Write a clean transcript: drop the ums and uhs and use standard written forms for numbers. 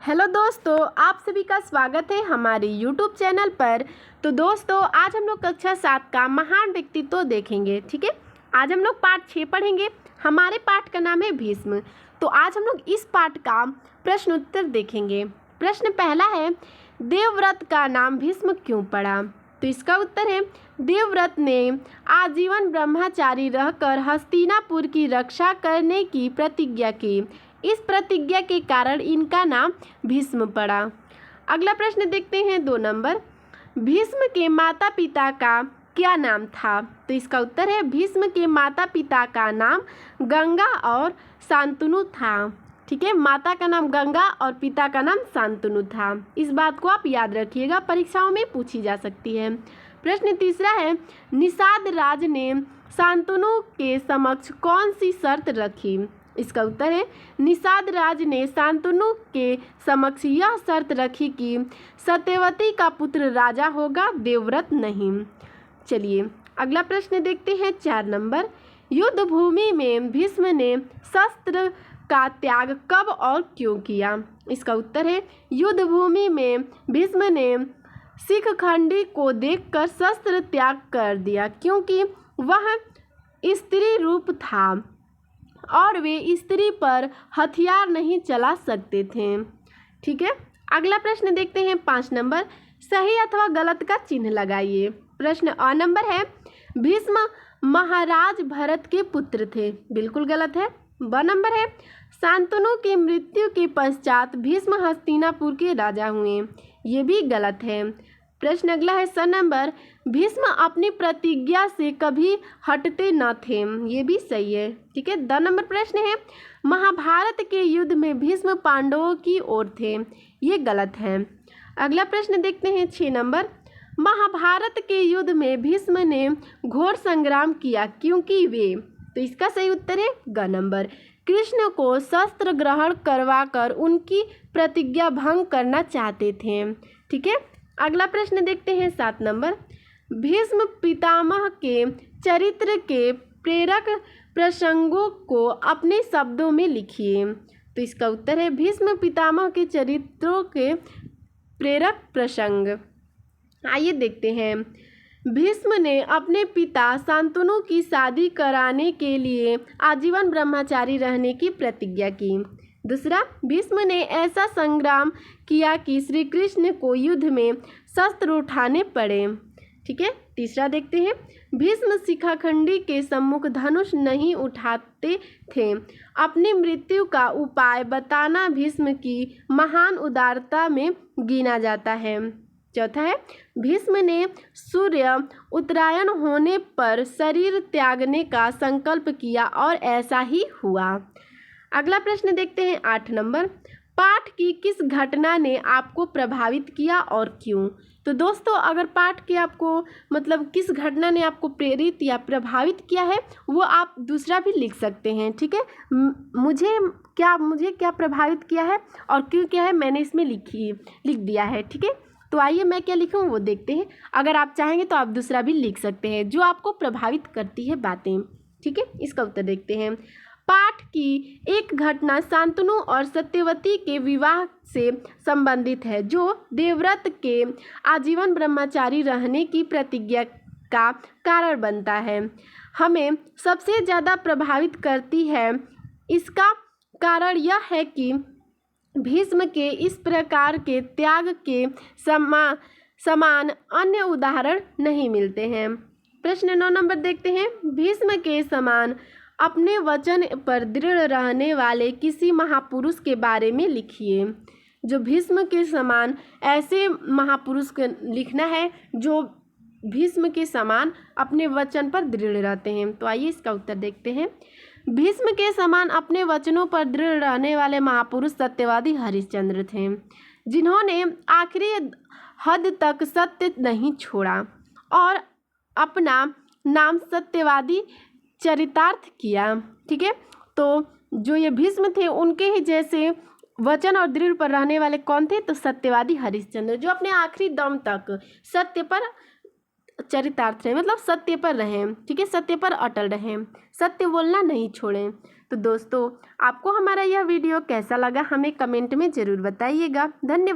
Hello दोस्तों, आप सभी का स्वागत है हमारे यूट्यूब चैनल पर। तो दोस्तों, आज हम लोग कक्षा 7 का महान व्यक्तित्व देखेंगे। ठीक है, आज हम लोग पाठ 6 पढ़ेंगे। हमारे पाठ का नाम है भीष्म। तो आज हम लोग इस पाठ का प्रश्न उत्तर देखेंगे। प्रश्न पहला है, देवव्रत का नाम भीष्म क्यों पड़ा? तो इसका उत्तर है, देवव्रत ने आजीवन ब्रह्मचारी रहकर हस्तिनापुर की रक्षा करने की प्रतिज्ञा की। इस प्रतिज्ञा के कारण इनका नाम भीष्म पड़ा। अगला प्रश्न देखते हैं 2 नंबर। भीष्म के माता पिता का क्या नाम था? तो इसका उत्तर है, भीष्म के माता पिता का नाम गंगा और शांतनु था। ठीक है, माता का नाम गंगा और पिता का नाम शांतनु था। इस बात को आप याद रखिएगा, परीक्षाओं में पूछी जा सकती है। प्रश्न तीसरा है, निषाद राज ने शांतनु के समक्ष कौन सी शर्त रखी? इसका उत्तर है, निषाद राज ने शांतनु के समक्ष यह शर्त रखी कि सत्यवती का पुत्र राजा होगा, देवव्रत नहीं। चलिए अगला प्रश्न देखते हैं 4 नंबर। युद्ध भूमि में भीष्म ने शस्त्र का त्याग कब और क्यों किया? इसका उत्तर है, युद्ध भूमि में भीष्म ने शिखखंडी को देखकर शस्त्र त्याग कर दिया, क्योंकि वह स्त्री रूप था और वे स्त्री पर हथियार नहीं चला सकते थे। ठीक है, अगला प्रश्न देखते हैं 5 नंबर। सही अथवा गलत का चिन्ह लगाइए। प्रश्न अ नंबर है, भीष्म महाराज भरत के पुत्र थे। बिल्कुल गलत है। ब नंबर है, शांतनु की मृत्यु के पश्चात भीष्म हस्तिनापुर के राजा हुए। ये भी गलत है। प्रश्न अगला है 6 नंबर, भीष्म अपनी प्रतिज्ञा से कभी हटते न थे। ये भी सही है। ठीक है, 10 नंबर प्रश्न है, महाभारत के युद्ध में भीष्म पांडवों की ओर थे। ये गलत है। अगला प्रश्न देखते हैं 6 नंबर, महाभारत के युद्ध में भीष्म ने घोर संग्राम किया, क्योंकि वे। तो इसका सही उत्तर है ग नंबर, कृष्ण को शस्त्र ग्रहण करवाकर उनकी प्रतिज्ञा भंग करना चाहते थे। ठीक है, अगला प्रश्न देखते हैं 7 नंबर, भीष्म पितामह के चरित्र के प्रेरक प्रसंगों को अपने शब्दों में लिखिए। तो इसका उत्तर है, भीष्म पितामह के चरित्रों के प्रेरक प्रसंग। आइए देखते हैं। भीष्म ने अपने पिता शांतनु की शादी कराने के लिए आजीवन ब्रह्मचारी रहने की प्रतिज्ञा की। दूसरा, भीष्म ने ऐसा संग्राम किया कि श्री कृष्ण को युद्ध में शस्त्र उठाने पड़े। ठीक है, तीसरा देखते हैं, भीष्म शिखखंडी के सम्मुख धनुष नहीं उठाते थे। अपनी मृत्यु का उपाय बताना भीष्म की महान उदारता में गिना जाता है। चौथा है, भीष्म ने सूर्य उत्तरायण होने पर शरीर त्यागने का संकल्प किया और ऐसा ही हुआ। अगला प्रश्न देखते हैं 8 नंबर, पाठ की किस घटना ने आपको प्रभावित किया और क्यों? तो दोस्तों, अगर पाठ के आपको किस घटना ने आपको प्रेरित या प्रभावित किया है, वो आप दूसरा भी लिख सकते हैं। ठीक है, मुझे क्या प्रभावित किया है और क्यों किया है, मैंने इसमें लिख दिया है। ठीक है, तो आइए मैं क्या लिखूँ वो देखते हैं। अगर आप चाहेंगे तो आप दूसरा भी लिख सकते हैं, जो आपको प्रभावित करती है बातें। ठीक है, इसका उत्तर देखते हैं। पाठ की एक घटना शांतनु और सत्यवती के विवाह से संबंधित है, जो देवव्रत के आजीवन ब्रह्मचारी रहने की प्रतिज्ञा का कारण बनता है। हमें सबसे ज़्यादा प्रभावित करती है। इसका कारण यह है कि भीष्म के इस प्रकार के त्याग के समान अन्य उदाहरण नहीं मिलते हैं। प्रश्न 9 नंबर देखते हैं, भीष्म के समान अपने वचन पर दृढ़ रहने वाले किसी महापुरुष के बारे में लिखिए। जो भीष्म के समान ऐसे महापुरुष को लिखना है जो भीष्म के समान अपने वचन पर दृढ़ रहते हैं। तो आइए इसका उत्तर देखते हैं। भीष्म के समान अपने वचनों पर दृढ़ रहने वाले महापुरुष सत्यवादी हरिश्चंद्र थे, जिन्होंने आखिरी हद तक सत्य नहीं छोड़ा और अपना नाम सत्यवादी चरितार्थ किया। ठीक है, तो जो ये भीष्म थे, उनके ही जैसे वचन और दृढ़ पर रहने वाले कौन थे? तो सत्यवादी हरिश्चंद्र, जो अपने आखिरी दम तक सत्य पर चरितार्थ रहे, सत्य पर रहें। ठीक है, सत्य पर अटल रहें, सत्य बोलना नहीं छोड़ें। तो दोस्तों आपको हमारा यह वीडियो कैसा लगा हमें कमेंट में ज़रूर बताइएगा। धन्यवाद।